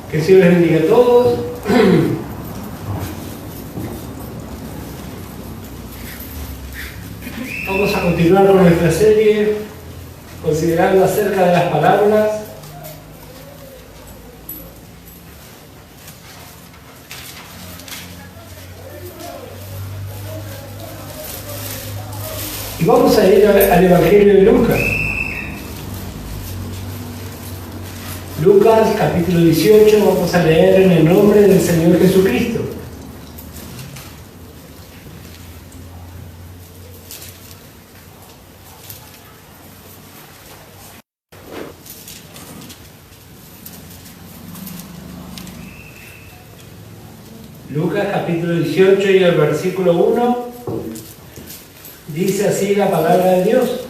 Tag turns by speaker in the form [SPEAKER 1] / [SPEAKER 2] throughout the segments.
[SPEAKER 1] Que el Señor les bendiga a todos. Vamos a continuar con nuestra serie, considerando acerca de las parábolas. Y vamos a ir al Evangelio de Lucas. Lucas capítulo 18, vamos a leer en el nombre del Señor Jesucristo. Lucas capítulo 18 y el versículo 1 dice así la palabra de Dios.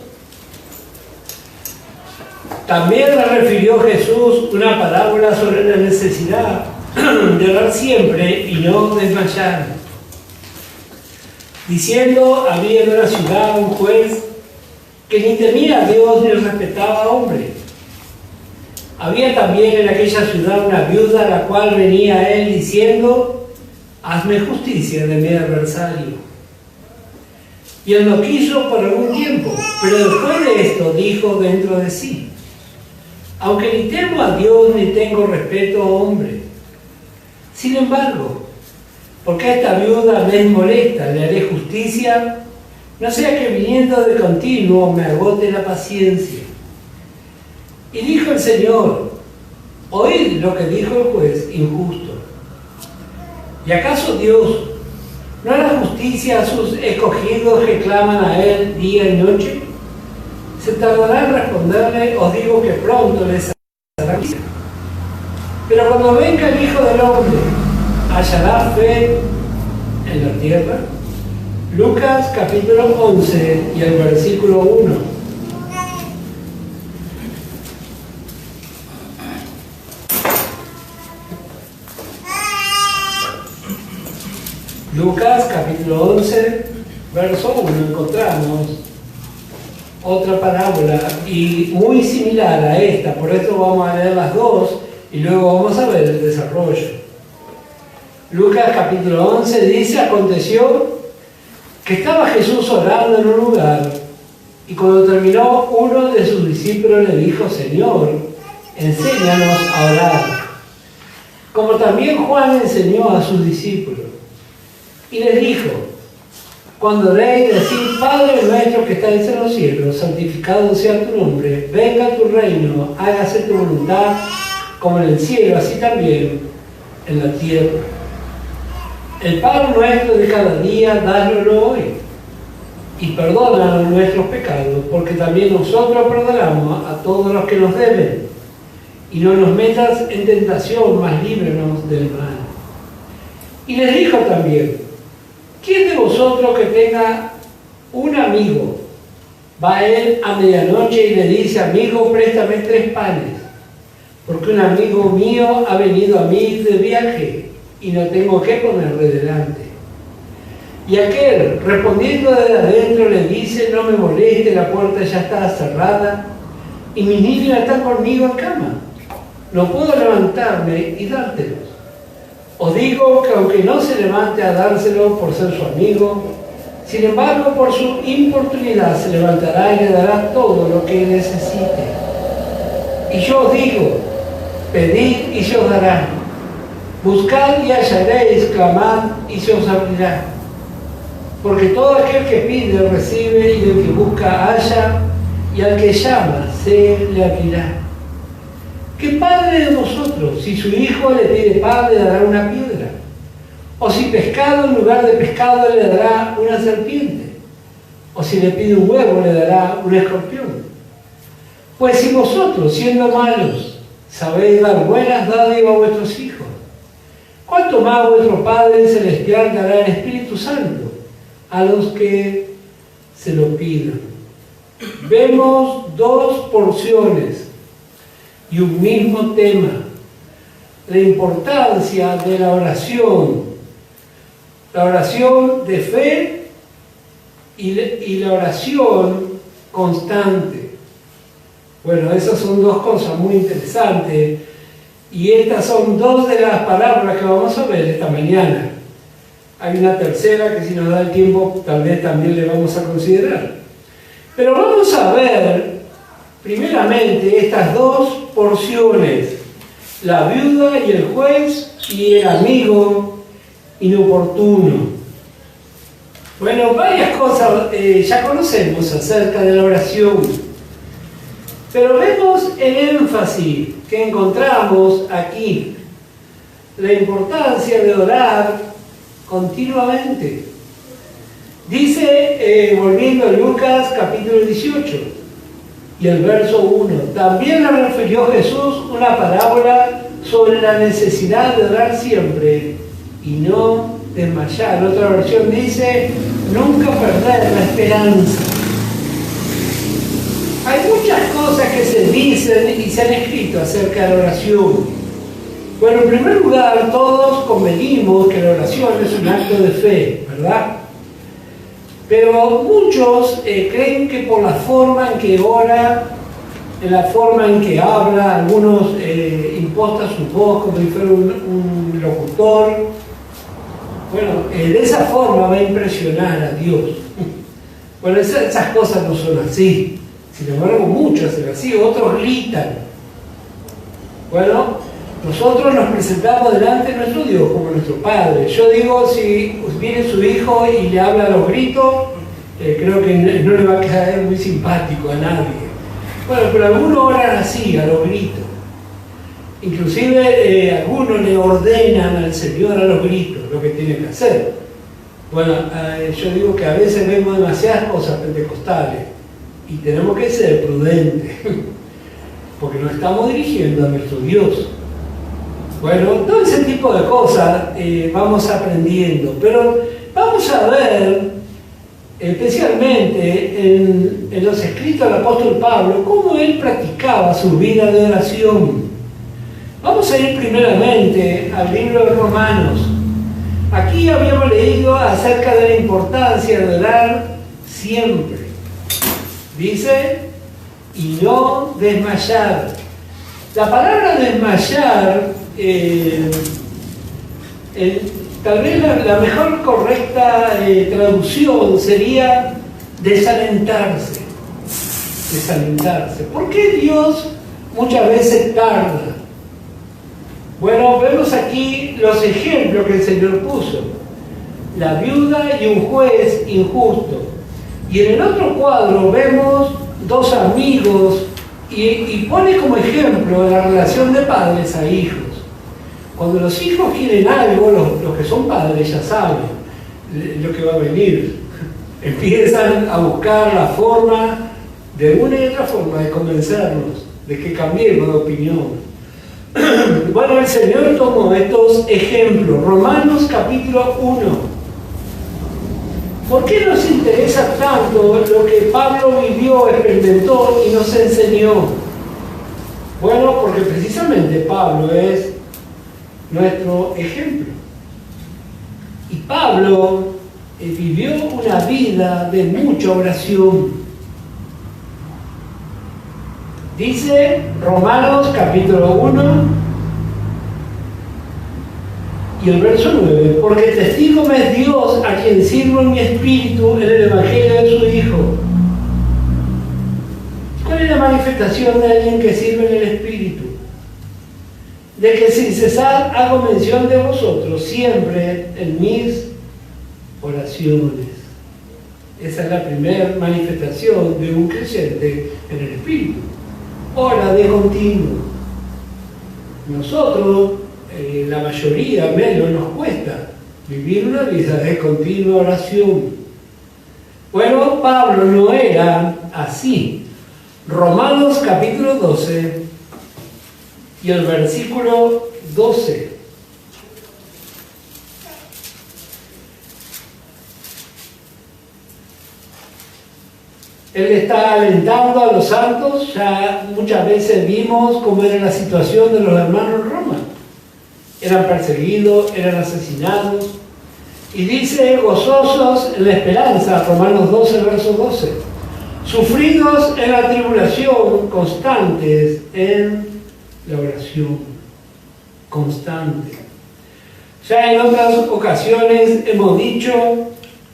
[SPEAKER 1] También le refirió Jesús una parábola sobre la necesidad de orar siempre y no desmayar, diciendo: había en una ciudad un juez que ni temía a Dios ni respetaba a hombre. Había también en aquella ciudad una viuda a la cual venía a él diciendo: hazme justicia de mi adversario. Y él no quiso por algún tiempo, pero después de esto dijo dentro de sí: aunque ni temo a Dios ni tengo respeto a hombre, sin embargo, porque a esta viuda me es molesta, le haré justicia, no sea que viniendo de continuo me agote la paciencia. Y dijo el Señor: oíd lo que dijo el juez injusto. ¿Y acaso Dios no hará justicia a sus escogidos que claman a Él día y noche? ¿Se tardará en responderle? Os digo que pronto les hará justicia. Pero cuando venga el Hijo del Hombre, ¿hallará fe en la tierra? Lucas capítulo 11 y el versículo 1. Lucas capítulo 11, verso 1, encontramos otra parábola y muy similar a esta, por eso vamos a leer las dos y luego vamos a ver el desarrollo. Lucas capítulo 11 dice: aconteció que estaba Jesús orando en un lugar y cuando terminó, uno de sus discípulos le dijo: Señor, enséñanos a orar, como también Juan enseñó a sus discípulos. Y les dijo: cuando oréis, decid: Padre nuestro que estáis en los cielos, santificado sea tu nombre, venga tu reino, hágase tu voluntad, como en el cielo, así también en la tierra. El pan nuestro de cada día, dánoslo hoy, y perdónanos nuestros pecados, porque también nosotros perdonamos a todos los que nos deben, y no nos metas en tentación, mas líbranos del mal. Y les dijo también: ¿quién de vosotros que tenga un amigo va a él a medianoche y le dice: amigo, préstame 3 panes, porque un amigo mío ha venido a mí de viaje y no tengo qué ponerle delante? Y aquel, respondiendo desde adentro, le dice: no me moleste, la puerta ya está cerrada y mis niños están conmigo en cama, no puedo levantarme y dártelos. Os digo que aunque no se levante a dárselo por ser su amigo, sin embargo por su importunidad se levantará y le dará todo lo que necesite. Y yo os digo: pedid y se os dará, buscad y hallaréis, clamad y se os abrirá. Porque todo aquel que pide recibe, y el que busca halla, y al que llama se le abrirá. ¿Qué padre de vosotros, si su hijo le pide pan, le dará una piedra? ¿O si pescado en lugar de pescado le dará una serpiente? ¿O si le pide un huevo le dará un escorpión? Pues si vosotros, siendo malos, sabéis dar buenas dádivas a vuestros hijos, ¿cuánto más vuestro Padre Celestial dará el Espíritu Santo a los que se lo pidan? Vemos 2 porciones y un mismo tema: la importancia de la oración de fe y la oración constante. Bueno, esas son 2 cosas muy interesantes Y estas son dos de las parábolas que vamos a ver esta mañana. Hay una tercera que si nos da el tiempo tal vez también le vamos a considerar. Pero vamos a ver primeramente estas dos porciones, la viuda y el juez y el amigo inoportuno. Bueno, varias cosas ya conocemos acerca de la oración, pero vemos el énfasis que encontramos aquí, la importancia de orar continuamente. Dice, volviendo a Lucas capítulo 18 y el verso 1, también le refirió Jesús una parábola sobre la necesidad de orar siempre y no desmayar. Otra versión dice, nunca perder la esperanza. Hay muchas cosas que se dicen y se han escrito acerca de la oración. Bueno, en primer lugar, todos convenimos que la oración es un acto de fe, ¿verdad? Pero muchos creen que por la forma en que ora, en la forma en que habla, algunos impostan su voz como si fuera un locutor. Bueno, de esa forma va a impresionar a Dios. Bueno, esas cosas no son así. Sin embargo, muchos son así, otros gritan. Bueno, nosotros nos presentamos delante de nuestro Dios como nuestro Padre. Yo digo, si viene su hijo y le habla a los gritos, creo que no le va a quedar muy simpático a nadie. Bueno, pero algunos oran así, a los gritos. Inclusive algunos le ordenan al Señor a los gritos lo que tiene que hacer. Bueno, yo digo que a veces vemos demasiadas cosas pentecostales y tenemos que ser prudentes, porque nos estamos dirigiendo a nuestro Dios. Bueno, todo ese tipo de cosas vamos aprendiendo, pero vamos a ver, especialmente en los escritos del apóstol Pablo, cómo él practicaba su vida de oración. Vamos a ir primeramente al libro de Romanos. Aquí habíamos leído acerca de la importancia de orar siempre. Dice, y no desmayar. La palabra desmayar, tal vez la mejor correcta traducción sería desalentarse. Desalentarse. ¿Por qué Dios muchas veces tarda? Bueno, vemos aquí los ejemplos que el Señor puso. La viuda y un juez injusto. Y en el otro cuadro vemos dos amigos y pone como ejemplo la relación de padres a hijos. Cuando los hijos quieren algo, los que son padres ya saben lo que va a venir. Empiezan a buscar la forma, de una y otra forma, de convencernos de que cambiemos de opinión. Bueno, el Señor tomó estos ejemplos. Romanos capítulo 1. ¿Por qué nos interesa tanto lo que Pablo vivió, experimentó y nos enseñó? Bueno, porque precisamente Pablo es nuestro ejemplo. Y Pablo vivió una vida de mucha oración. Dice Romanos capítulo 1 y el verso 9, porque testigo me es Dios a quien sirvo en mi espíritu en el evangelio de su Hijo. ¿Cuál es la manifestación de alguien que sirve en el espíritu? De que sin cesar hago mención de vosotros siempre en mis oraciones. Esa es la primera manifestación de un creyente en el espíritu. Ora de continuo. Nosotros, la mayoría menos nos cuesta vivir una vida de continua oración. Bueno, Pablo no era así. Romanos capítulo 12 y el versículo 12. Él está alentando a los santos. Ya muchas veces vimos cómo era la situación de los hermanos en Roma. Eran perseguidos, eran asesinados. Y dice, gozosos en la esperanza, Romanos 12, verso 12. Sufridos en la tribulación, constantes en la oración. constante. Ya en otras ocasiones hemos dicho,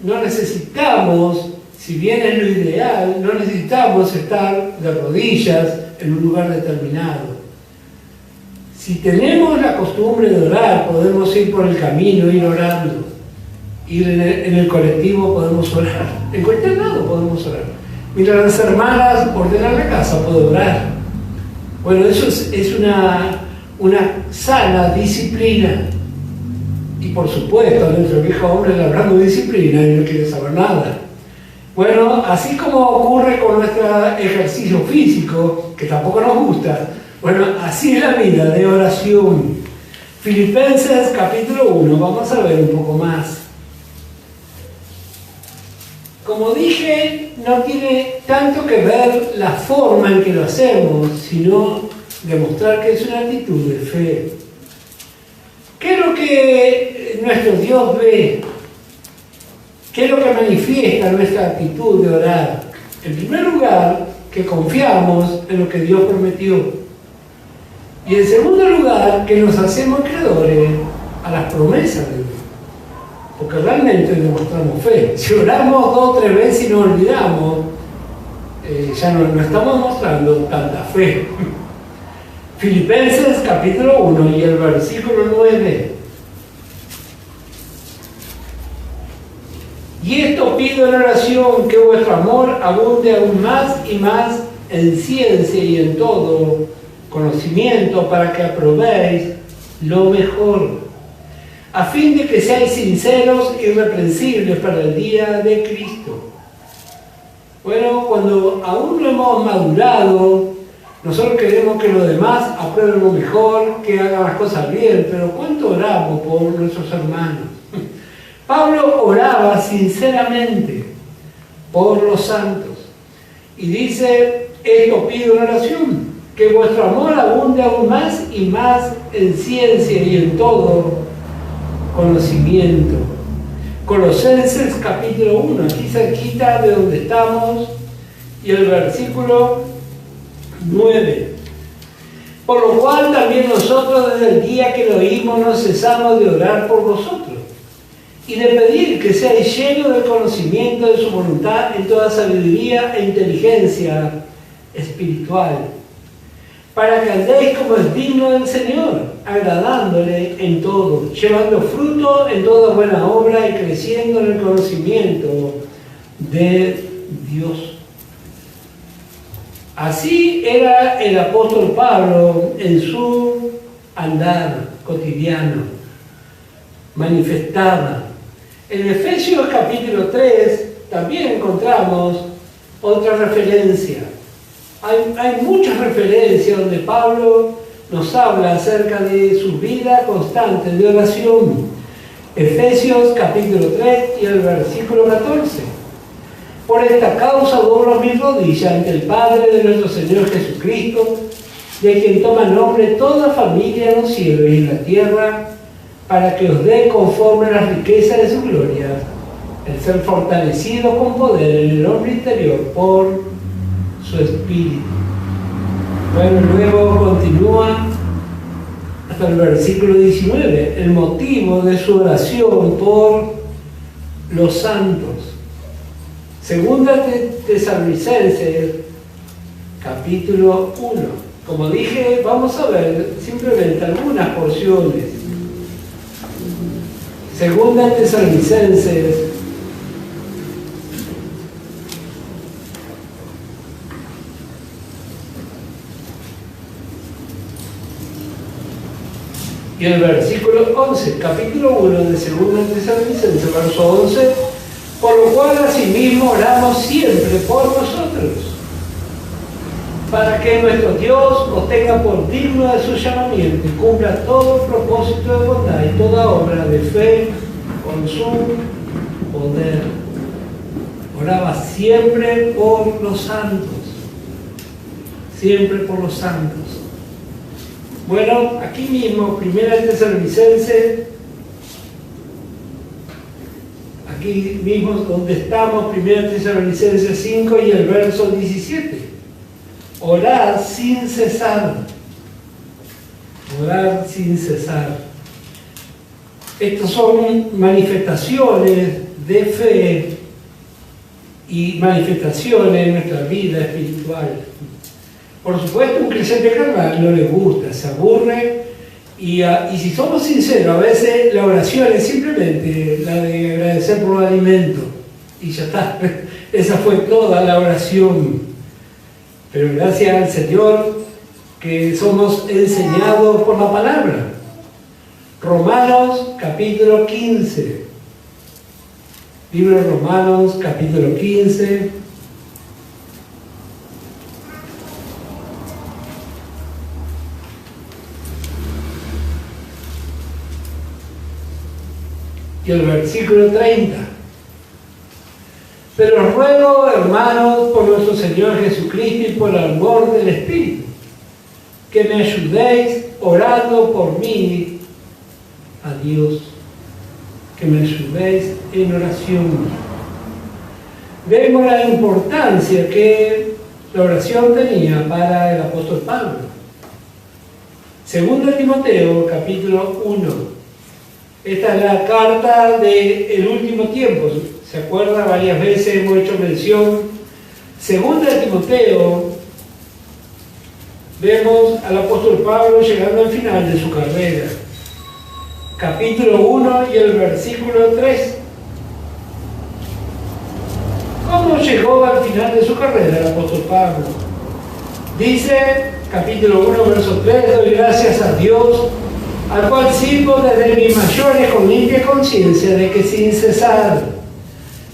[SPEAKER 1] no necesitamos, si bien es lo ideal, no necesitamos estar de rodillas en un lugar determinado. Si tenemos la costumbre de orar, podemos ir por el camino, ir orando. Ir en el colectivo podemos orar. En cualquier lado podemos orar. Mientras las hermanas ordenan la casa, puedo orar. Bueno, eso es una sana disciplina. Y por supuesto, nuestro viejo hombre le hablamos de disciplina y no quiere saber nada. Bueno, así como ocurre con nuestro ejercicio físico, que tampoco nos gusta, bueno, así es la vida de oración. Filipenses capítulo 1, vamos a ver un poco más. Como dije, no tiene tanto que ver la forma en que lo hacemos, sino demostrar que es una actitud de fe. ¿Qué es lo que nuestro Dios ve? ¿Qué es lo que manifiesta nuestra actitud de orar? En primer lugar, que confiamos en lo que Dios prometió. Y en segundo lugar, que nos hacemos creadores a las promesas de Dios. Porque realmente demostramos fe. Si oramos 2 o 3 veces y nos olvidamos, ya no estamos mostrando tanta fe. Filipenses capítulo 1 y el versículo 9. Y esto pido en oración, que vuestro amor abunde aún más y más en ciencia y en todo conocimiento, para que aprobéis lo mejor, a fin de que seáis sinceros y irreprensibles para el día de Cristo. Bueno, cuando aún no hemos madurado, nosotros queremos que los demás aprueben lo mejor, que hagan las cosas bien, pero ¿cuánto oramos por nuestros hermanos? Pablo oraba sinceramente por los santos y dice, esto pido en oración, que vuestro amor abunde aún más y más en ciencia y en todo conocimiento. Colosenses capítulo 1, aquí cerquita de donde estamos, y el versículo 9. Por lo cual también nosotros desde el día que lo oímos no cesamos de orar por vosotros y de pedir que seáis llenos del conocimiento de su voluntad en toda sabiduría e inteligencia espiritual, para que andéis como es digno del Señor, agradándole en todo, llevando fruto en toda buena obra y creciendo en el conocimiento de Dios. Así era el apóstol Pablo en su andar cotidiano. Manifestaba. En Efesios capítulo 3 también encontramos otra referencia. Hay muchas referencias donde Pablo nos habla acerca de su vida constante de oración. Efesios capítulo 3 y el versículo 14. Por esta causa doblo mis rodillas ante el Padre de nuestro Señor Jesucristo, de quien toma nombre toda familia en los cielos y en la tierra, para que os dé conforme a las riquezas de su gloria, el ser fortalecido con poder en el hombre interior por su espíritu. Bueno, luego continúa hasta el versículo 19, el motivo de su oración por los santos. Segunda Tesalonicenses, capítulo 1. Como dije, vamos a ver simplemente algunas porciones. Segunda Tesalonicenses, y el versículo 11, capítulo 1 de Segunda Tesalonicenses, verso 11, por lo cual asimismo oramos siempre por vosotros, para que nuestro Dios os tenga por digno de su llamamiento y cumpla todo propósito de bondad y toda obra de fe con su poder. Oraba siempre por los santos, siempre por los santos. Bueno, aquí mismo, Primera Tesalonicenses, aquí mismo donde estamos, Primera Tesalonicenses 5 y el verso 17. Orad sin cesar. orar sin cesar. Estas son manifestaciones de fe y manifestaciones en nuestra vida espiritual. Por supuesto, un creyente carnal no le gusta, se aburre y si somos sinceros, a veces la oración es simplemente la de agradecer por el alimento y ya está. Esa fue toda la oración. Pero gracias al Señor que somos enseñados por la palabra. Romanos capítulo 15. Libro de Romanos capítulo 15. Y el versículo 30. Pero os ruego, hermanos, por nuestro Señor Jesucristo y por el amor del Espíritu, que me ayudéis orando por mí a Dios, que me ayudéis en oración. Vemos la importancia que la oración tenía para el apóstol Pablo. Segunda Timoteo, capítulo 1. Esta es la carta del último tiempo. ¿Se acuerda? Varias veces hemos hecho mención. Segunda de Timoteo, vemos al apóstol Pablo llegando al final de su carrera. Capítulo 1 y el versículo 3. ¿Cómo llegó al final de su carrera el apóstol Pablo? Dice, capítulo 1, verso 3, doy gracias a Dios, al cual sirvo desde mis mayores con limpia conciencia de que sin cesar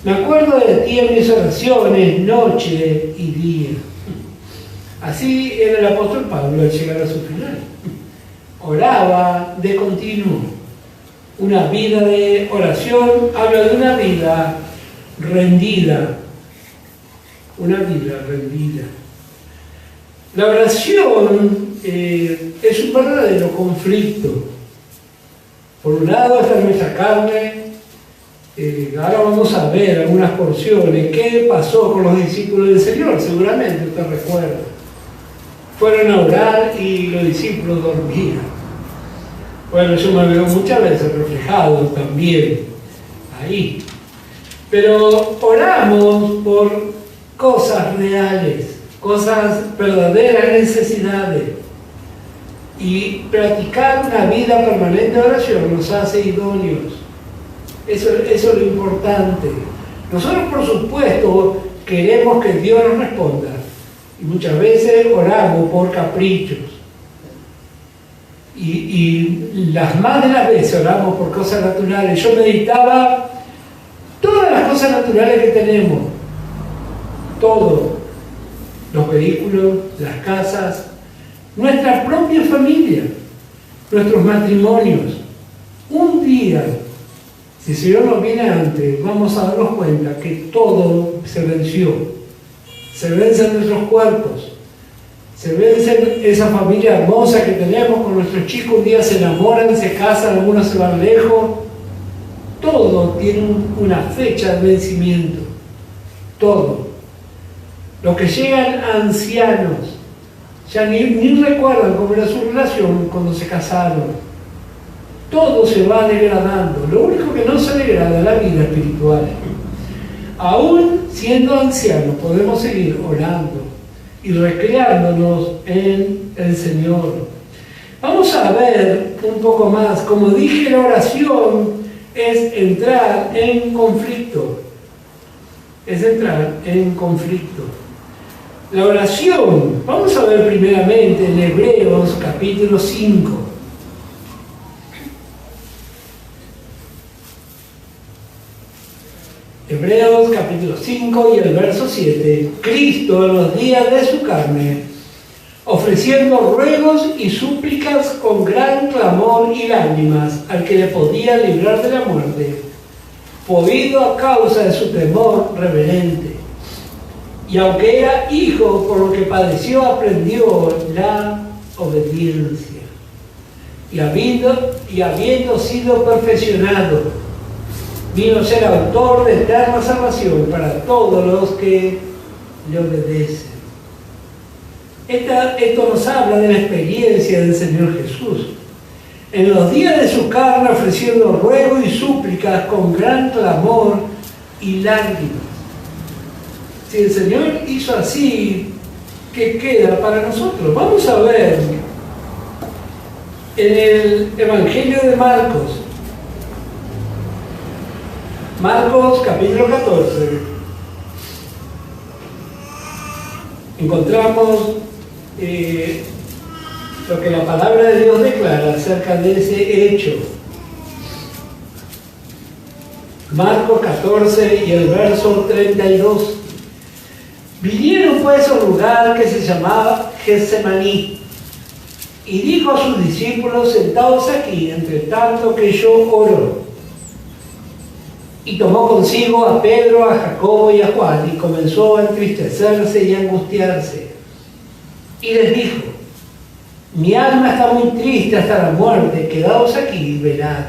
[SPEAKER 1] me acuerdo de ti en mis oraciones, noche y día. Así era el apóstol Pablo al llegar a su final. Oraba de continuo. Una vida de oración habla de una vida rendida. Una vida rendida. La oración es un verdadero conflicto. Por un lado está nuestra carne. Ahora vamos a ver algunas porciones. ¿Qué pasó con los discípulos del Señor? Seguramente usted recuerda. Fueron a orar y los discípulos dormían. Bueno, yo me veo muchas veces reflejado también ahí. Pero oramos por cosas reales, cosas verdaderas necesidades. Y practicar una vida permanente de oración nos hace idóneos. Eso es lo importante. Nosotros, por supuesto, queremos que Dios nos responda. Y muchas veces oramos por caprichos. Y las más de las veces oramos por cosas naturales. Yo meditaba todas las cosas naturales que tenemos. Todo. Los vehículos, las casas, nuestra propia familia, nuestros matrimonios. Un día, si el Señor nos viene antes, vamos a darnos cuenta que todo se venció. Se vencen nuestros cuerpos, se vencen esa familia hermosa que tenemos con nuestros chicos. Un día se enamoran, se casan, algunos se van lejos. Todo tiene una fecha de vencimiento. Todo. Los que llegan ancianos, ya ni recuerdan cómo era su relación cuando se casaron. Todo se va degradando. Lo único que no se degrada es la vida espiritual. Aún siendo ancianos podemos seguir orando y recreándonos en el Señor. Vamos a ver un poco más. Como dije, la oración es entrar en conflicto. Es entrar en conflicto. La oración, vamos a ver primeramente en Hebreos capítulo 5. Hebreos capítulo 5 y el verso 7. Cristo en los días de su carne, ofreciendo ruegos y súplicas con gran clamor y lágrimas al que le podía librar de la muerte, movido a causa de su temor reverente. Y aunque era hijo, por lo que padeció, aprendió la obediencia. Y habiendo sido perfeccionado, vino a ser autor de eterna salvación para todos los que le obedecen. Esto nos habla de la experiencia del Señor Jesús. En los días de su carne, ofreciendo ruego y súplicas con gran clamor y lágrimas. Si el Señor hizo así, ¿qué queda para nosotros? Vamos a ver en el Evangelio de Marcos. Marcos capítulo 14. Encontramos lo que la palabra de Dios declara acerca de ese hecho. Marcos 14 y el verso 32. Vinieron pues a un lugar que se llamaba Getsemaní, y dijo a sus discípulos: sentados aquí, entre tanto que yo oro. Y tomó consigo a Pedro, a Jacobo y a Juan, y comenzó a entristecerse y a angustiarse. Y les dijo: mi alma está muy triste hasta la muerte, quedaos aquí y velad.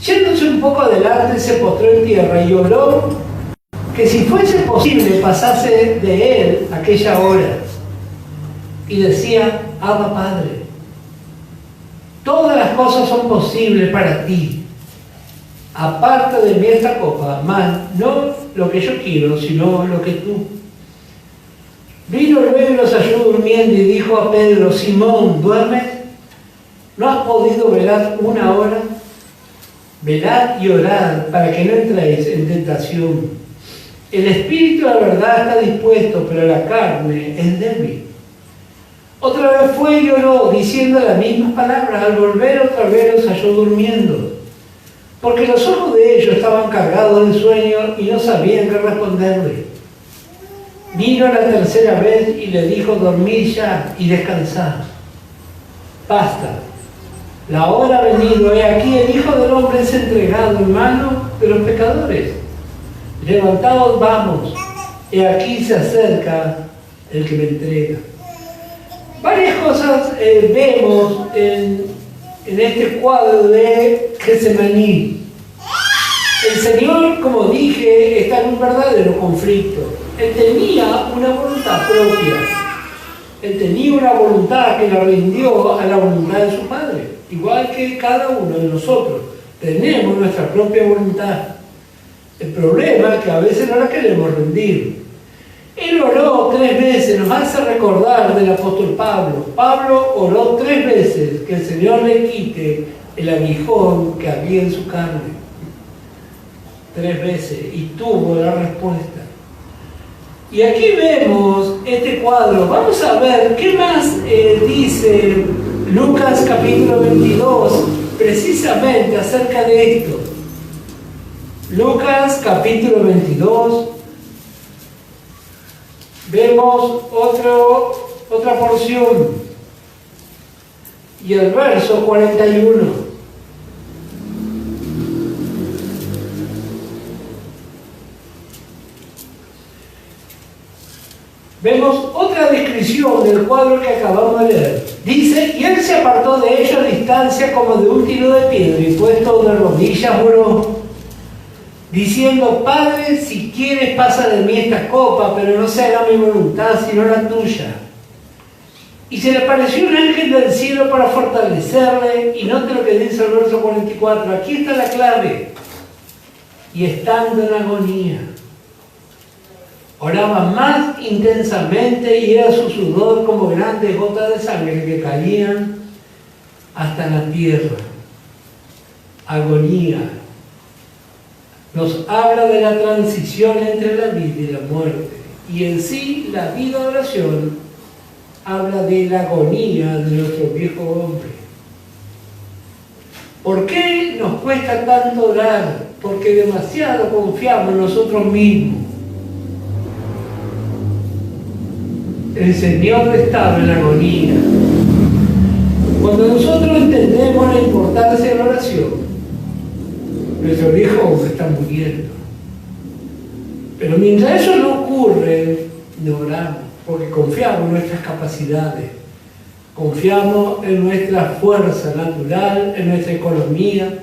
[SPEAKER 1] Yéndose un poco adelante, se postró en tierra y oró que si fuese posible pasase de él aquella hora. Y decía: Abba, Padre, todas las cosas son posibles para ti. Aparta de mí esta copa, mas no lo que yo quiero, sino lo que tú. Vino luego y los halló durmiendo y dijo a Pedro: Simón, ¿duermes? ¿No has podido velar una hora? Velad y orad para que no entréis en tentación. El espíritu, la verdad, está dispuesto, pero la carne es débil. Otra vez fue y oró, diciendo las mismas palabras. Al volver otra vez los halló durmiendo, porque los ojos de ellos estaban cargados de sueño y no sabían qué responderle. Vino la tercera vez y le dijo: dormid ya y descansad. Basta, la hora ha venido, he aquí el Hijo del Hombre es entregado en manos de los pecadores. Levantaos, vamos, he aquí se acerca el que me entrega. Varias cosas vemos en este cuadro de Getsemaní. El Señor, como dije, está en un verdadero conflicto. Él tenía una voluntad propia. Él tenía una voluntad que la rindió a la voluntad de su Padre. Igual que cada uno de nosotros tenemos nuestra propia voluntad. El problema es que a veces no la queremos rendir. Él oró 3 veces, nos hace recordar del apóstol Pablo. Pablo oró 3 veces que el Señor le quite el aguijón que había en su carne. 3 veces, y tuvo la respuesta. Y aquí vemos este cuadro. Vamos a ver qué más dice Lucas capítulo 22 precisamente acerca de esto. Lucas capítulo 22. Vemos otra porción y el verso 41. Vemos otra descripción del cuadro que acabamos de leer. Dice: y él se apartó de ellos a distancia como de un tiro de piedra y puesto de rodillas oró, diciendo: Padre, si quieres pasa de mí esta copa, pero no se haga mi voluntad sino la tuya. Y se le apareció un ángel del cielo para fortalecerle, y note lo que dice el verso 44, aquí está la clave. Y estando en agonía, oraba más intensamente y era su sudor como grandes gotas de sangre que caían hasta la tierra. Agonía nos habla de la transición entre la vida y la muerte. Y en sí, la vida de oración habla de la agonía de nuestro viejo hombre. ¿Por qué nos cuesta tanto orar? Porque demasiado confiamos en nosotros mismos. El Señor estaba en la agonía. Cuando nosotros entendemos la importancia de la oración, nuestro viejo hombre está muriendo. Pero mientras eso no ocurre, no oramos, porque confiamos en nuestras capacidades, confiamos en nuestra fuerza natural, en nuestra economía,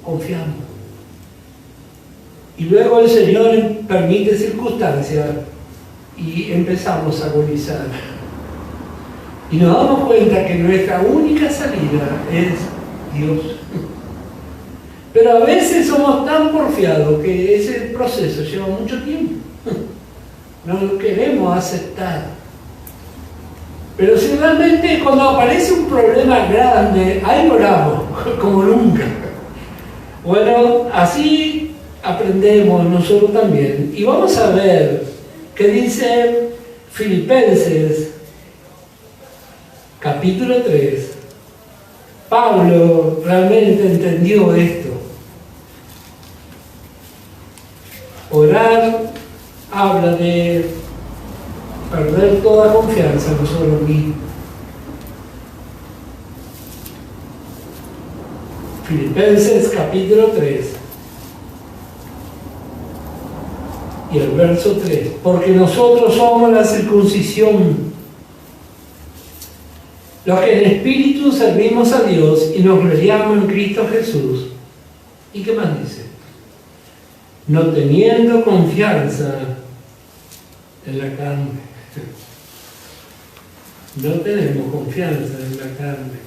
[SPEAKER 1] confiamos. Y luego el Señor permite circunstancias y empezamos a agonizar. Y nos damos cuenta que nuestra única salida es Dios. Pero a veces somos tan porfiados que ese proceso lleva mucho tiempo. No lo queremos aceptar. Pero si realmente cuando aparece un problema grande, ahí oramos, como nunca. Bueno, así aprendemos nosotros también. Y vamos a ver qué dice Filipenses, capítulo 3. Pablo realmente entendió esto. Orar habla de perder toda confianza en nosotros mismos. Filipenses capítulo 3 y el verso 3. Porque nosotros somos la circuncisión, los que en espíritu servimos a Dios y nos gloriamos en Cristo Jesús. ¿Y qué más dice? No teniendo confianza en la carne. No tenemos confianza en la carne.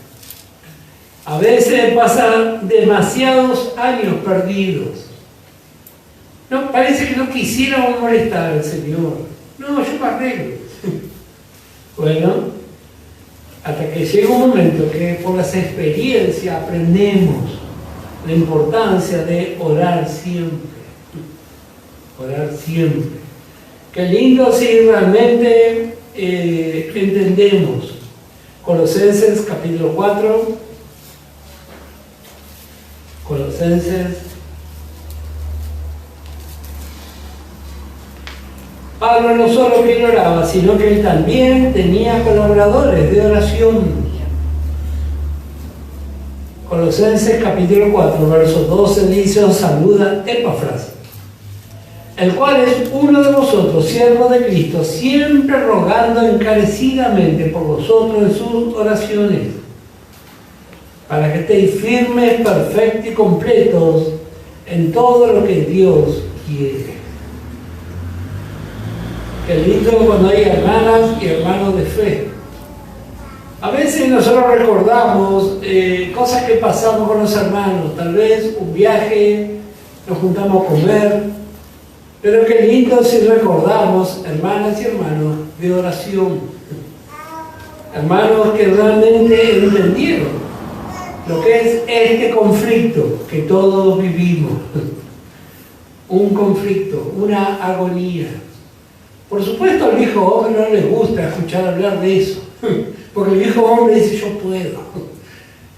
[SPEAKER 1] A veces pasan demasiados años perdidos. No, parece que no quisiéramos molestar al Señor. No, yo me arreglo. Bueno, hasta que llega un momento que por las experiencias aprendemos la importancia de orar siempre. Orar siempre. Qué lindo si realmente entendemos. Colosenses capítulo 4. Colosenses. Pablo no solo que oraba, sino que él también tenía colaboradores de oración. Colosenses capítulo 4, verso 12 dice: os saluda Epafras, el cual es uno de vosotros, siervo de Cristo, siempre rogando encarecidamente por vosotros en sus oraciones, para que estéis firmes, perfectos y completos en todo lo que Dios quiere. Qué lindo cuando hay hermanas y hermanos de fe. A veces nosotros recordamos cosas que pasamos con los hermanos, tal vez un viaje, nos juntamos a comer, pero qué lindo si recordamos hermanas y hermanos de oración, hermanos que realmente entendieron lo que es este conflicto que todos vivimos, un conflicto, una agonía. Por supuesto al viejo hombre no le gusta escuchar hablar de eso, porque el viejo hombre dice yo puedo.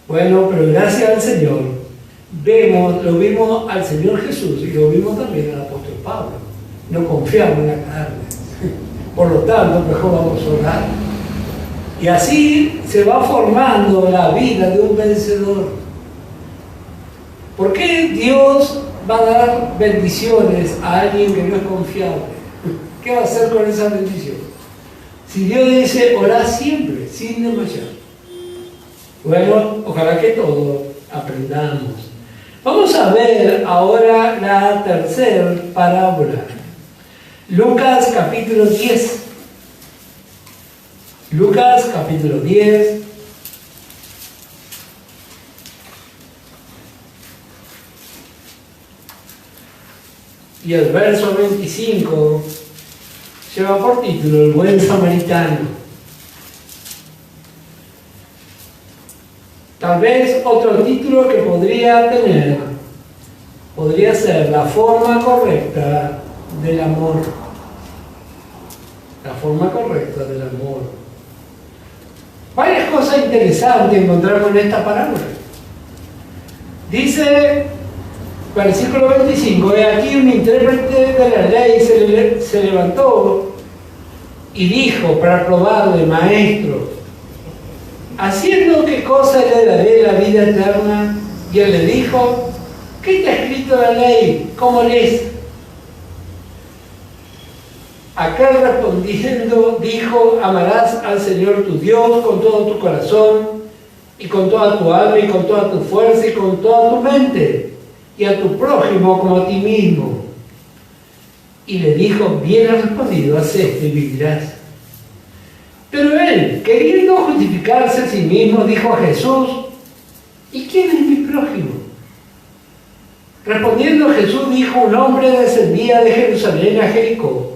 [SPEAKER 1] Bueno, pero gracias al Señor, lo vimos al Señor Jesús y lo vimos también al apóstol Pablo. No confiamos en la carne. Por lo tanto, mejor vamos a orar. Y así se va formando la vida de un vencedor. ¿Por qué Dios va a dar bendiciones a alguien que no es confiable? ¿Qué va a hacer con esa bendición? Si Dios dice, orá siempre, sin desmayar. Bueno, ojalá que todos aprendamos. Vamos a ver ahora la tercera parábola. Lucas capítulo 10. Lucas capítulo 10. Y el verso 25 lleva por título El buen samaritano. Tal vez otro título que podría tener podría ser La forma correcta del amor. La forma correcta del amor. Varias cosas interesantes encontramos en esta parábola. Dice, versículo 25, he aquí un intérprete de la ley se levantó y dijo para probarle, maestro, ¿haciendo qué cosa le daré la vida eterna? Y él le dijo, ¿qué está escrito en la ley? ¿Cómo lees? Aquel respondiendo dijo, amarás al Señor tu Dios con todo tu corazón y con toda tu alma y con toda tu fuerza y con toda tu mente y a tu prójimo como a ti mismo. Y le dijo, bien has respondido, haz esto y vivirás. Pero él, queriendo justificarse a sí mismo, dijo a Jesús: ¿y quién es mi prójimo? Respondiendo Jesús dijo: un hombre descendía de Jerusalén a Jericó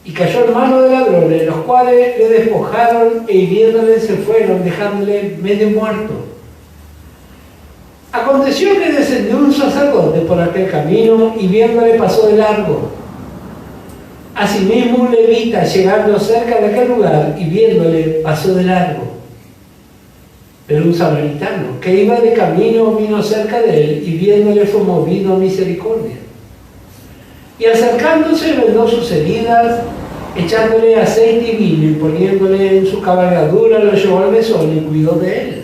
[SPEAKER 1] y cayó en manos de ladrones, los cuales le despojaron e hiriéndole se fueron, dejándole medio muerto. Aconteció que descendió un sacerdote por aquel camino y viéndole pasó de largo. Asimismo un levita, llegando cerca de aquel lugar y viéndole pasó de largo. Pero un samaritano que iba de camino vino cerca de él y viéndole fue movido a misericordia. Y acercándose vendó sus heridas, echándole aceite y vino y poniéndole en su cabalgadura, lo llevó al mesón y cuidó de él.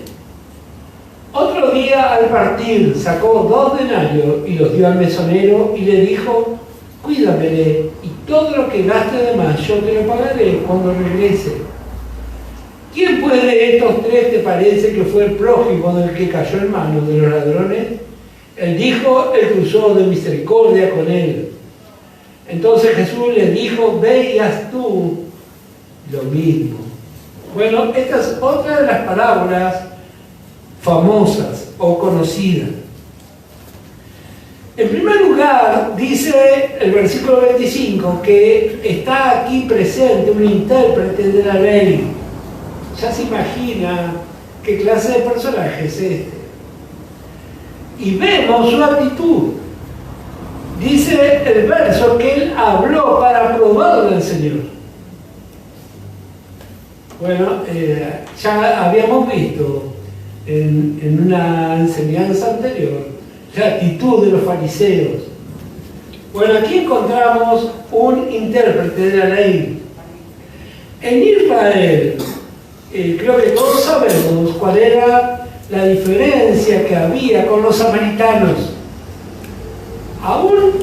[SPEAKER 1] Otro día al partir sacó 2 denarios y los dio al mesonero y le dijo: cuídamele y todo lo que gaste de más yo te lo pagaré cuando regrese. ¿Quién pues de estos 3 te parece que fue el prójimo del que cayó en manos de los ladrones? Él dijo: el que usó de misericordia con él. Entonces Jesús le dijo: ve y haz tú lo mismo. Bueno, esta es otra de las parábolas famosas o conocidas. En primer lugar, dice el versículo 25 que está aquí presente un intérprete de la ley. Ya se imagina qué clase de personaje es este. Y vemos su actitud. Dice el verso que él habló para probarle al Señor. Bueno, ya habíamos visto en una enseñanza anterior la actitud de los fariseos. Bueno, aquí encontramos un intérprete de la ley. En Israel, creo que todos sabemos cuál era la diferencia que había con los samaritanos. A un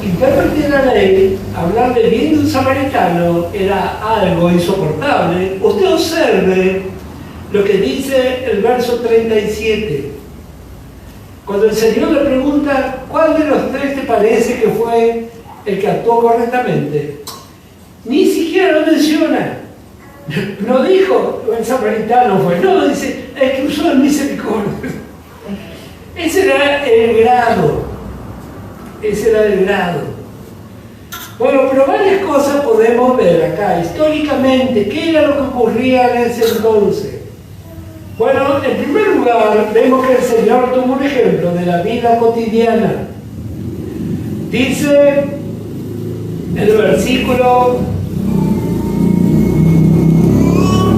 [SPEAKER 1] intérprete de la ley, hablarle bien de un samaritano era algo insoportable. Usted observe lo que dice el verso 37. Cuando el Señor le pregunta: ¿cuál de los 3 te parece que fue el que actuó correctamente? Ni siquiera lo menciona. No dijo el samaritano fue, no, dice el que usó el misericordia. Ese era el grado. Ese era el grado. Bueno, pero varias cosas podemos ver acá. Históricamente, ¿qué era lo que ocurría en ese entonces? Bueno, en primer lugar, vemos que el Señor tomó un ejemplo de la vida cotidiana. Dice el versículo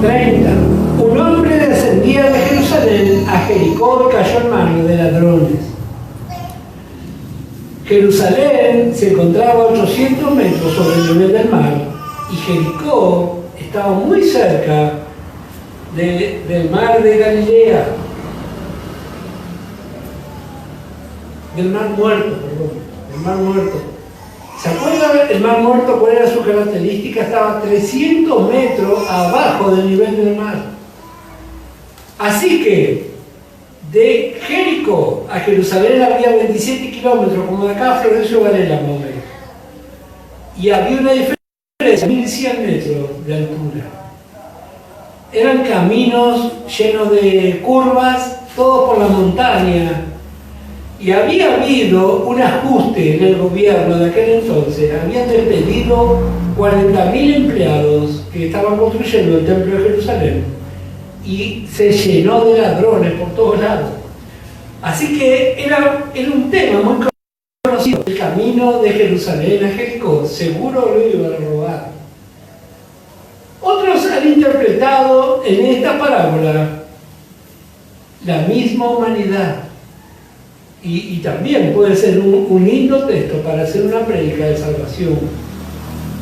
[SPEAKER 1] 30: un hombre descendía de Jerusalén a Jericó y cayó en manos de ladrones. Jerusalén se encontraba a 800 metros sobre el nivel del mar y Jericó estaba muy cerca del mar de Galilea, del mar muerto, del mar muerto. ¿Se acuerdan el mar muerto cuál era su característica? Estaba 300 metros abajo del nivel del mar. Así que de Jericó a Jerusalén había 27 kilómetros, como de acá a Florencio Varela, más o menos. Y había una diferencia de 1100 metros de altura. Eran caminos llenos de curvas, todos por la montaña. Y había habido un ajuste en el gobierno de aquel entonces. Habían despedido 40.000 empleados que estaban construyendo el templo de Jerusalén. Y se llenó de ladrones por todos lados. Así que era un tema muy conocido. El camino de Jerusalén a Jericó, seguro lo iban a robar. Otros han interpretado en esta parábola la misma humanidad. Y también puede ser un lindo texto para hacer una prédica de salvación.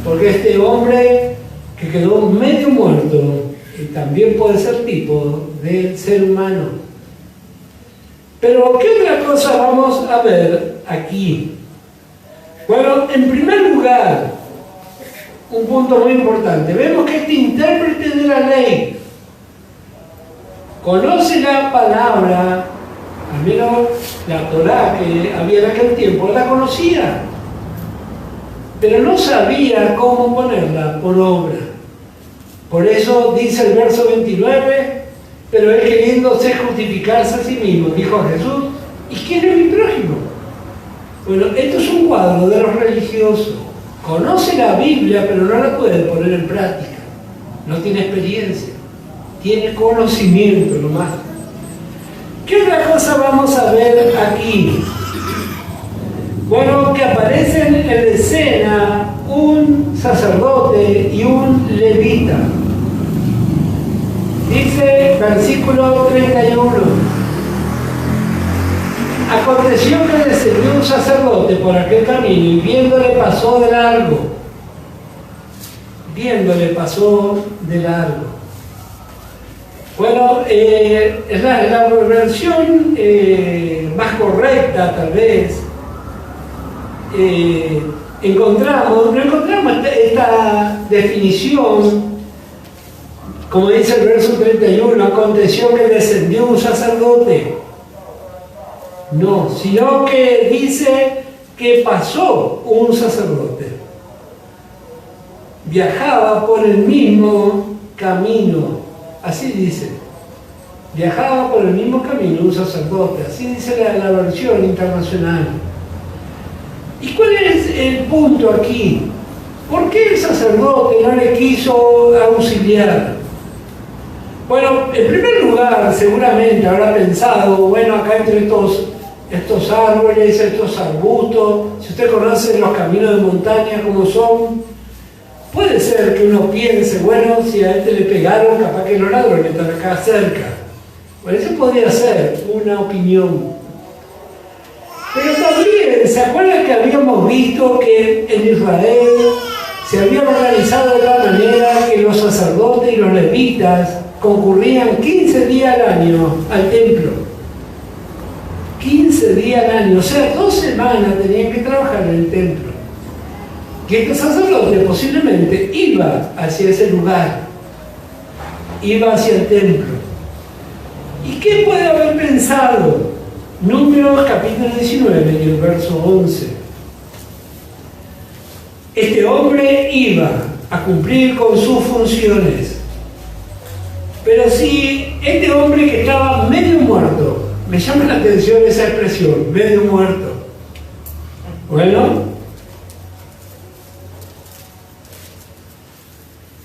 [SPEAKER 1] Porque este hombre que quedó medio muerto también puede ser tipo del ser humano. Pero, ¿qué otra cosa vamos a ver aquí? Bueno, en primer lugar, un punto muy importante. Vemos que este intérprete de la ley conoce la palabra, al menos la Torá que había en aquel tiempo, la conocía, pero no sabía cómo ponerla por obra. Por eso dice el verso 29, pero él queriéndose justificarse a sí mismo, dijo a Jesús, ¿y quién es mi prójimo? Bueno, esto es un cuadro de los religiosos. Conoce la Biblia, pero no la puede poner en práctica. No tiene experiencia, tiene conocimiento nomás. ¿Qué otra cosa vamos a ver aquí? Bueno, que aparecen en la escena un sacerdote y un levita. Dice versículo 31. Aconteció que descendió un sacerdote por aquel camino y viéndole pasó de largo. Viéndole pasó de largo. Bueno, es la versión más correcta tal vez. No encontramos esta definición, como dice el verso 31, aconteció que descendió un sacerdote. No, sino que dice que pasó un sacerdote. Viajaba por el mismo camino, así dice. Viajaba por el mismo camino un sacerdote, así dice la versión internacional. ¿Y cuál es el punto aquí? ¿Por qué el sacerdote no le quiso auxiliar? Bueno, en primer lugar, seguramente habrá pensado, bueno, acá entre estos árboles, estos arbustos, si usted conoce los caminos de montaña como son, puede ser que uno piense, bueno, si a este le pegaron, capaz que los ladrones están acá cerca. Bueno, eso podría ser una opinión. Pero también, ¿se acuerdan que habíamos visto que en Israel se había organizado de tal manera que los sacerdotes y los levitas concurrían 15 días al año al templo? 15 días al año, o sea, 2 semanas tenían que trabajar en el templo. Y este sacerdote posiblemente iba hacia ese lugar, iba hacia el templo. ¿Y qué puede haber pensado? Números capítulo 19 y el verso 11. Este hombre iba a cumplir con sus funciones. Pero si este hombre que estaba medio muerto, me llama la atención esa expresión, medio muerto. Bueno,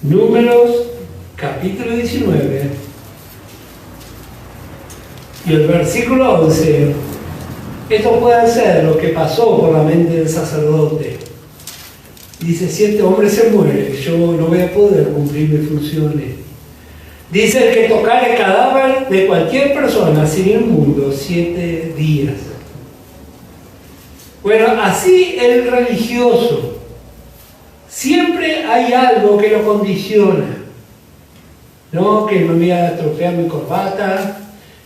[SPEAKER 1] Números capítulo 19 y el versículo 11. Esto puede ser lo que pasó por la mente del sacerdote. Dice, si este hombre se muere, yo no voy a poder cumplir mis funciones. Dice, el que tocare el cadáver de cualquier persona sin inmundo 7 días. Bueno, así el religioso. Siempre hay algo que lo condiciona. No, que me voy a estropear mi corbata,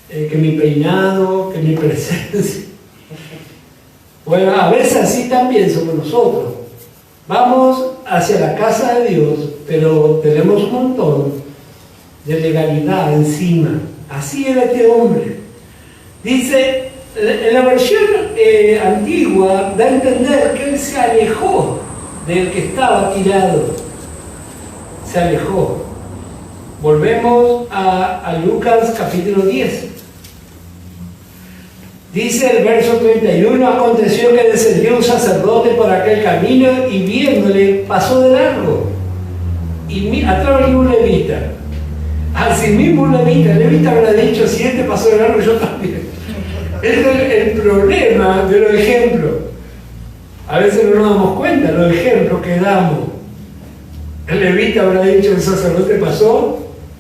[SPEAKER 1] que mi peinado, que mi presencia. Bueno, a veces así también somos nosotros. Vamos hacia la casa de Dios, pero tenemos un montón de legalidad encima. Así era este hombre. Dice, en la versión antigua da a entender que él se alejó del que estaba tirado. Se alejó. Volvemos a Lucas capítulo 10. Dice el verso 31, aconteció que descendió un sacerdote por aquel camino y viéndole pasó de largo. Y atrás venía un levita. Así mismo un levita. El levita habrá dicho, si este pasó de largo, yo también. Este es el problema de los ejemplos. A veces no nos damos cuenta de los ejemplos que damos. El levita habrá dicho, el sacerdote pasó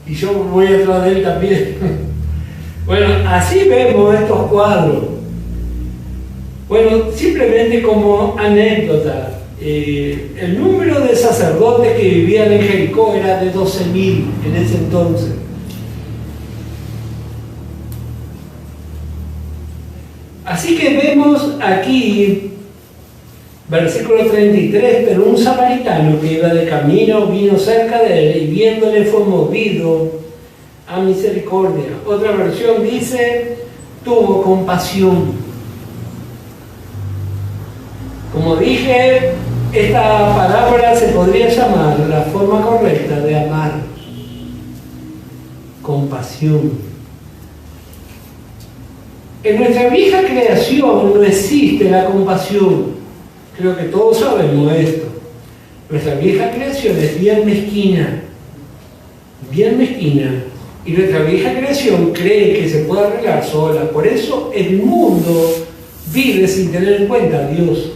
[SPEAKER 1] y yo voy atrás de él también. Bueno, así vemos estos cuadros. Bueno, simplemente como anécdota, el número de sacerdotes que vivían en Jericó era de 12.000 en ese entonces. Así que vemos aquí, versículo 33, pero un samaritano que iba de camino vino cerca de él y viéndole fue movido a misericordia. Otra versión dice, tuvo compasión. Como dije, esta palabra se podría llamar la forma correcta de amar. compasión. En nuestra vieja creación no existe la compasión. Creo que todos sabemos esto. Nuestra vieja creación es bien mezquina. Y nuestra vieja creación cree que se puede arreglar sola. Por eso el mundo vive sin tener en cuenta a Dios.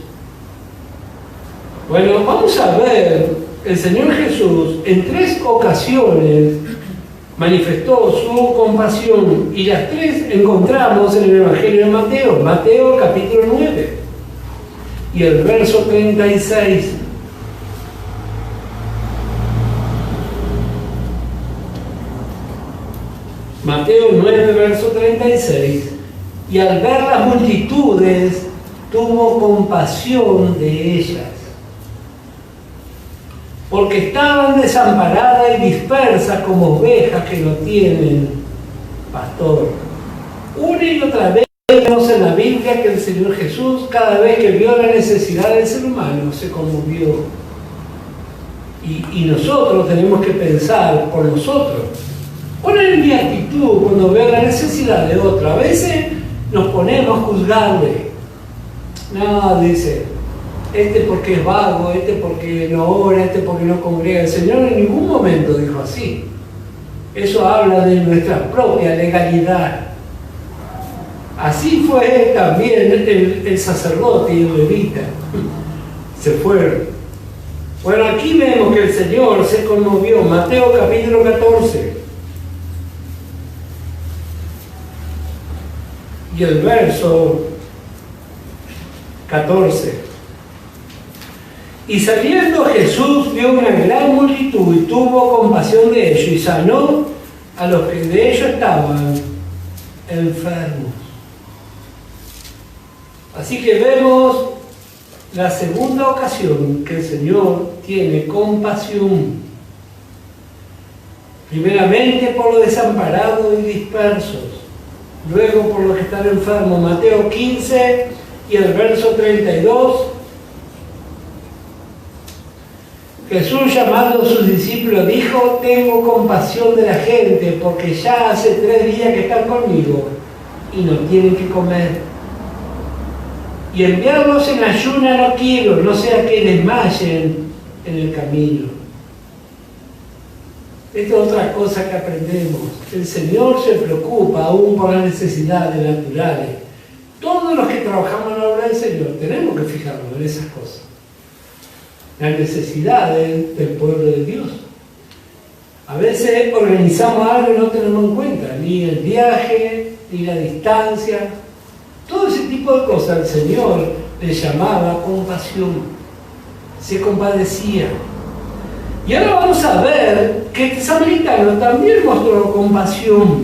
[SPEAKER 1] Bueno, vamos a ver, el Señor Jesús en 3 ocasiones manifestó su compasión, y las 3 encontramos en el Evangelio de Mateo, Mateo capítulo 9 y el verso 36. Mateo 9, verso 36. Y al ver las multitudes, tuvo compasión de ellas, porque estaban desamparadas y dispersas como ovejas que no tienen pastor. Una y otra vez vemos en la Biblia que el Señor Jesús, cada vez que vio la necesidad del ser humano, se conmovió. Y nosotros tenemos que pensar por nosotros. ¿Cuál es mi actitud cuando veo la necesidad de otro? A veces nos ponemos a juzgarle. No, dice, este porque es vago, este porque no ora, este porque no congrega. El Señor en ningún momento dijo así. Eso habla de nuestra propia legalidad. Así fue también el sacerdote y el levita. Se fueron. Bueno, aquí vemos que el Señor se conmovió. Mateo capítulo 14. Y el verso 14. Y saliendo Jesús vio una gran multitud y tuvo compasión de ellos y sanó a los que de ellos estaban enfermos. Así que vemos la segunda ocasión que el Señor tiene compasión. Primeramente por los desamparados y dispersos. Luego por los que están enfermos, Mateo 15 y el verso 32. Jesús, llamando a sus discípulos, dijo: tengo compasión de la gente, porque ya hace 3 días que están conmigo y no tienen que comer. Y enviarlos en ayuna no quiero, no sea que desmayen en el camino. Esta es otra cosa que aprendemos. El Señor se preocupa aún por las necesidades naturales. Todos los que trabajamos en la obra del Señor tenemos que fijarnos en esas cosas. Las necesidades del pueblo de Dios. A veces organizamos algo y no tenemos en cuenta ni el viaje, ni la distancia. Todo ese tipo de cosas el Señor le llamaba compasión. Se compadecía. Y ahora vamos a ver que el samaritano también mostró compasión.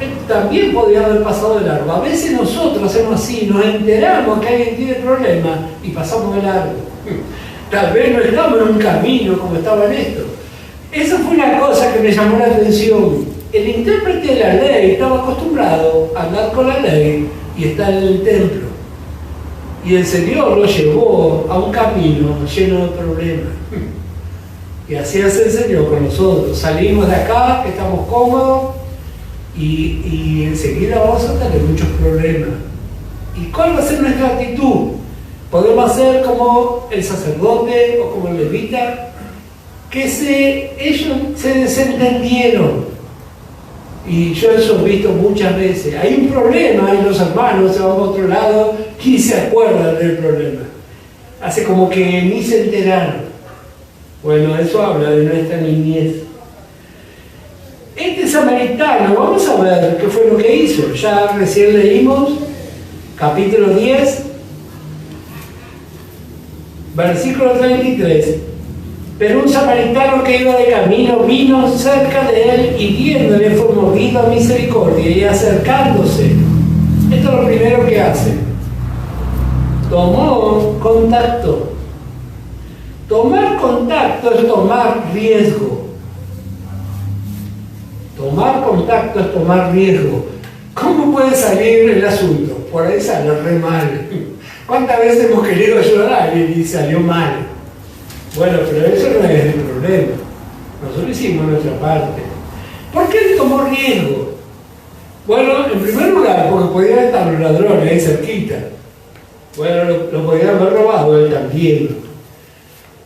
[SPEAKER 1] Él también podía haber pasado de largo. A veces nosotros hacemos así, nos enteramos que alguien tiene problemas y pasamos de largo. Tal vez no estamos en un camino como estaba en esto. Esa fue una cosa que me llamó la atención. El intérprete de la ley estaba acostumbrado a andar con la ley y estar en el templo. Y el Señor lo llevó a un camino lleno de problemas. Y así hace el Señor con nosotros. Salimos de acá, que estamos cómodos, y enseguida vamos a tener muchos problemas. ¿Y cuál va a ser nuestra actitud? Podemos hacer como el sacerdote o como el levita, que ellos se desentendieron. Y yo eso he visto muchas veces. Hay un problema y los hermanos se van a otro lado y se acuerdan del problema. Hace como que ni se enteraron. Bueno, eso habla de nuestra niñez. Este samaritano, vamos a ver qué fue lo que hizo. Ya recién leímos, capítulo 10, versículo 33. Pero un samaritano que iba de camino vino cerca de él y viéndole fue movido a misericordia, y acercándose, esto es lo primero que hace, tomó contacto. Tomar contacto es tomar riesgo. Tomar contacto es tomar riesgo. ¿Cómo puede salir el asunto? Por ahí sale re mal. ¿Cuántas veces hemos querido ayudar a alguien y salió mal? Bueno, pero eso no es el problema. Nosotros hicimos nuestra parte. ¿Por qué él tomó riesgo? Bueno, en primer lugar, porque podían estar los ladrones ahí cerquita. Bueno, lo podían haber robado él también.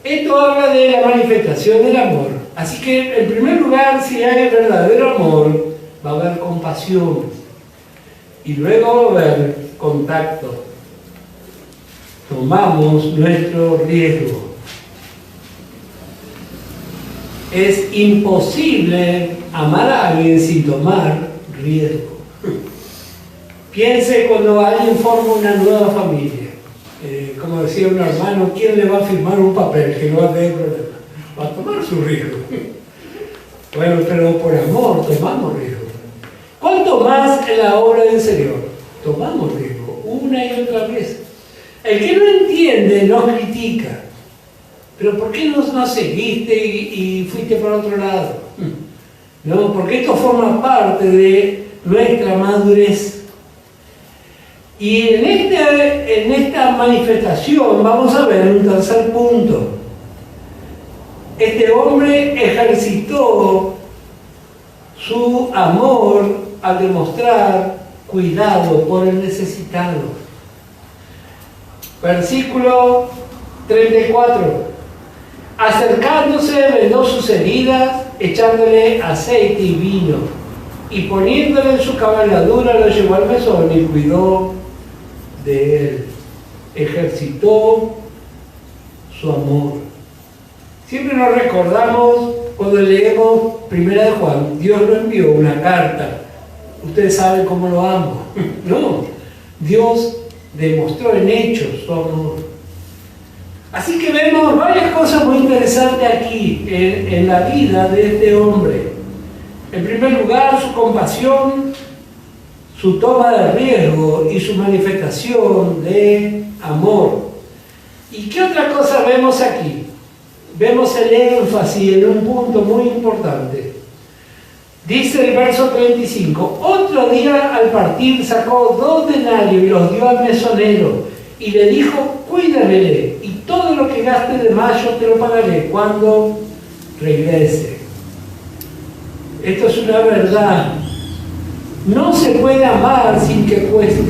[SPEAKER 1] Esto habla de la manifestación del amor. Así que, en primer lugar, si hay verdadero amor, va a haber compasión. Y luego va a haber contacto. Tomamos nuestro riesgo. Es imposible amar a alguien sin tomar riesgo. Piense cuando alguien forma una nueva familia. Como decía un hermano, ¿quién le va a firmar un papel que no va a tener problema? Va a tomar su riesgo. Bueno, pero por amor tomamos riesgo. ¿Cuánto más en la obra del Señor? Tomamos riesgo, una y otra vez. El que no entiende nos critica. ¿Pero por qué no seguiste y fuiste por otro lado? No, porque esto forma parte de nuestra madurez. Y en esta manifestación vamos a ver un tercer punto. Este hombre ejercitó su amor al demostrar cuidado por el necesitado. Versículo 34. Acercándose, vendó sus heridas, echándole aceite y vino, y poniéndole en su cabalgadura lo llevó al mesón y cuidó de él. Ejercitó su amor. Siempre nos recordamos cuando leemos 1 de Juan, Dios no envió una carta, ustedes saben cómo lo amo. No, Dios demostró en hechos su amor. Así que vemos varias cosas muy interesantes aquí en la vida de este hombre. En primer lugar, su compasión, su toma de riesgo y su manifestación de amor. ¿Y qué otra cosa vemos aquí? Vemos el énfasis en un punto muy importante. Dice el verso 35, otro día al partir sacó 2 denarios y los dio al mesonero y le dijo, cuídamele y todo lo que gaste de más yo te lo pagaré cuando regrese. Esto es una verdad. No se puede amar sin que cueste.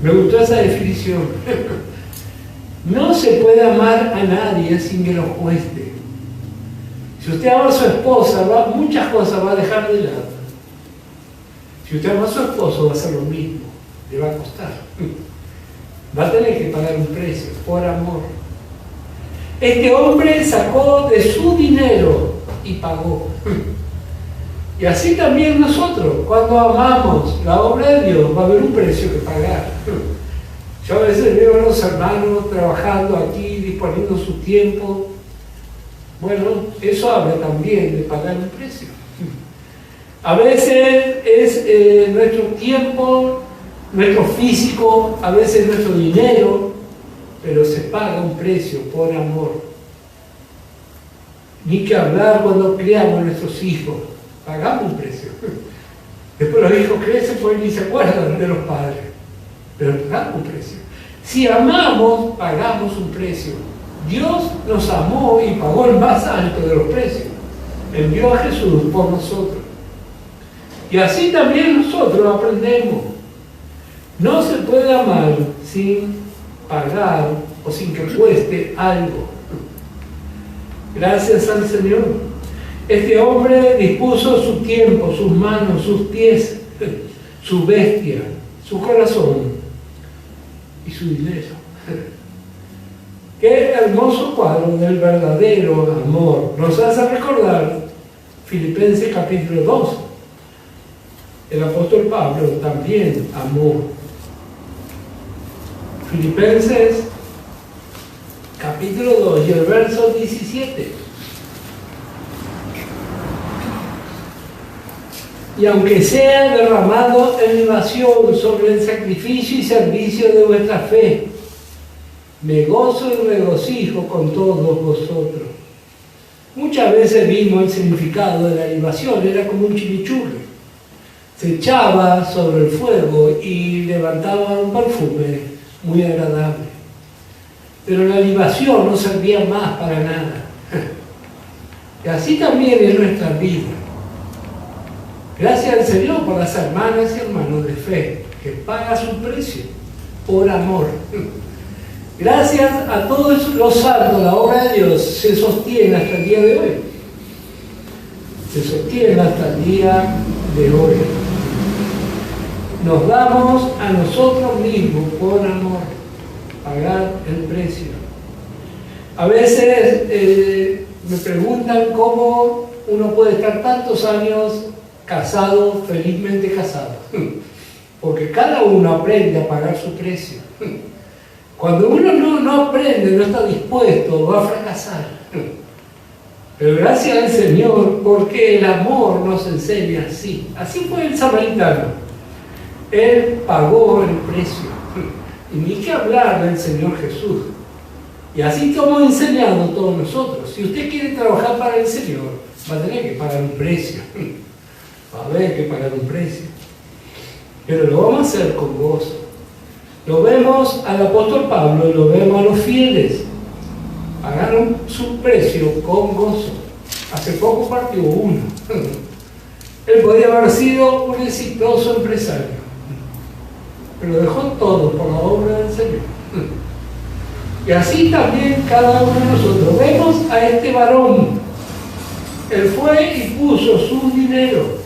[SPEAKER 1] Me gustó esa definición. No se puede amar a nadie sin que lo cueste. Si usted ama a su esposa, muchas cosas va a dejar de lado. Si usted ama a su esposo, va a hacer lo mismo. Le va a costar. Va a tener que pagar un precio por amor. Este hombre sacó de su dinero y pagó. Y así también nosotros, cuando amamos la obra de Dios, va a haber un precio que pagar. Yo a veces veo a los hermanos trabajando aquí, disponiendo su tiempo. Bueno, eso habla también de pagar un precio. A veces es nuestro tiempo, nuestro físico, a veces nuestro dinero, pero se paga un precio por amor. Ni que hablar cuando criamos a nuestros hijos, pagamos un precio. Después los hijos crecen pues ni se acuerdan de los padres, pero pagamos un precio. Si amamos, pagamos un precio. Dios nos amó y pagó el más alto de los precios. Envió a Jesús por nosotros. Y así también nosotros aprendemos. No se puede amar sin pagar o sin que cueste algo. Gracias al Señor. Este hombre dispuso su tiempo, sus manos, sus pies, su bestia, su corazón y su dinero. Qué hermoso cuadro del verdadero amor. Nos hace recordar Filipenses capítulo 2. El apóstol Pablo también amó. Filipenses capítulo 2 y el verso 17. Y aunque sea derramado en libación sobre el sacrificio y servicio de vuestra fe, me gozo y regocijo con todos vosotros. Muchas veces vimos el significado de la libación, era como un chimichurri. Se echaba sobre el fuego y levantaba un perfume muy agradable. Pero la libación no servía más para nada. Y así también en nuestra vida. Gracias al Señor por las hermanas y hermanos de fe que pagan su precio por amor. Gracias a todos los santos, la obra de Dios se sostiene hasta el día de hoy. Se sostiene hasta el día de hoy. Nos damos a nosotros mismos por amor, pagar el precio. A veces me preguntan cómo uno puede estar tantos años casado, felizmente casado. Porque cada uno aprende a pagar su precio. Cuando uno no aprende, no está dispuesto, va a fracasar. Pero gracias al Señor, porque el amor nos enseña así. Así fue el samaritano. Él pagó el precio. Y ni que hablar del Señor Jesús. Y así como enseñado todos nosotros. Si usted quiere trabajar para el Señor, va a tener que pagar un precio. Va a haber que pagar un precio. Pero lo vamos a hacer con gozo. Lo vemos al apóstol Pablo, lo vemos a los fieles. Pagaron su precio con gozo. Hace poco partió uno. Él podía haber sido un exitoso empresario, pero dejó todo por la obra del Señor. Y así también cada uno de nosotros. Vemos a este varón. Él fue y puso su dinero.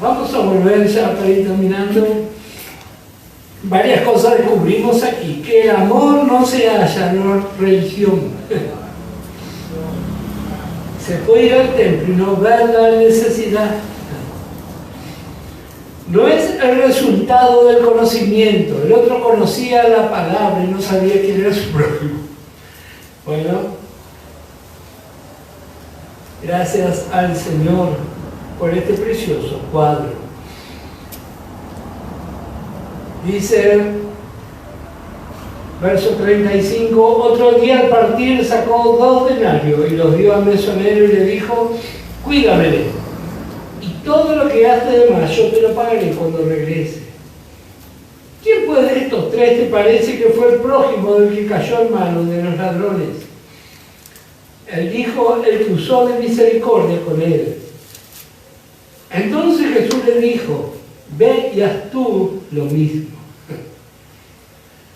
[SPEAKER 1] Vamos a volver ya para ir terminando. Varias cosas descubrimos aquí. Que el amor no se halla en la religión. Se puede ir al templo y no ver la necesidad. No es el resultado del conocimiento. El otro conocía la palabra y no sabía quién era su prójimo. Bueno, gracias al Señor por este precioso cuadro. Dice, verso 35, otro día al partir sacó 2 denarios y los dio al mesonero y le dijo, cuídamele, y todo lo que gaste de más yo te lo pagaré cuando regrese. ¿Quién pues de estos 3 te parece que fue el prójimo del que cayó en manos de los ladrones? Él dijo, el que usó de misericordia con él. Entonces Jesús le dijo, ve y haz tú lo mismo.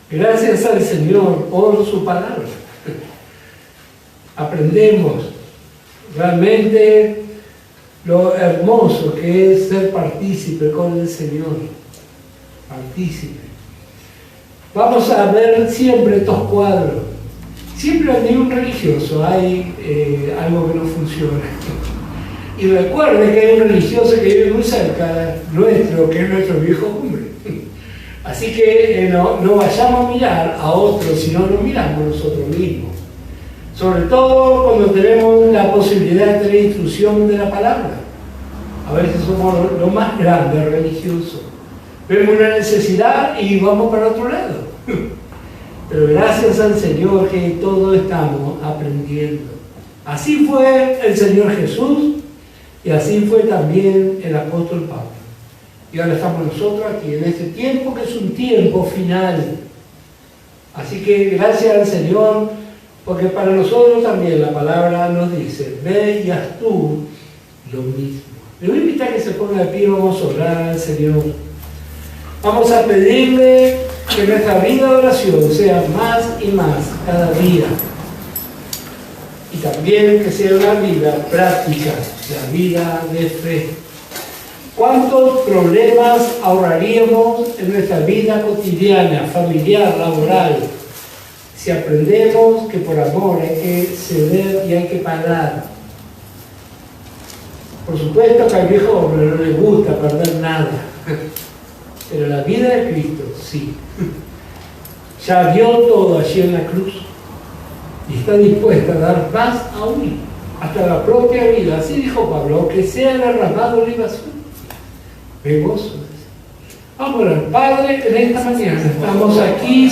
[SPEAKER 1] Gracias al Señor por su palabra. Aprendemos realmente lo hermoso que es ser partícipe con el Señor. Partícipe. Vamos a ver siempre estos cuadros. Siempre en un religioso hay algo que no funciona. Y recuerde que hay un religioso que vive muy cerca nuestro, que es nuestro viejo hombre. Así que no vayamos a mirar a otros, sino nos miramos nosotros mismos. Sobre todo cuando tenemos la posibilidad de tener instrucción de la palabra. A veces somos lo más grande religioso. Vemos una necesidad y vamos para otro lado. Pero gracias al Señor que todos estamos aprendiendo. Así fue el Señor Jesús. Y así fue también el apóstol Pablo. Y ahora estamos nosotros aquí en este tiempo que es un tiempo final. Así que gracias al Señor, porque para nosotros también la palabra nos dice, ve y haz tú lo mismo. Le voy a invitar a que se ponga de pie, vamos a orar al Señor. Vamos a pedirle que nuestra vida de oración sea más y más cada día. Y también que sea una vida práctica, la vida de fe. ¿Cuántos problemas ahorraríamos en nuestra vida cotidiana, familiar, laboral, si aprendemos que por amor hay que ceder y hay que pagar? Por supuesto que al viejo hombre no le gusta perder nada, pero la vida de Cristo sí. Ya vio todo allí en la cruz. Y está dispuesta a dar más aún, hasta la propia vida. Así dijo Pablo, que sea derramado libación. Me gozo. Vamos al Padre, en esta mañana estamos aquí.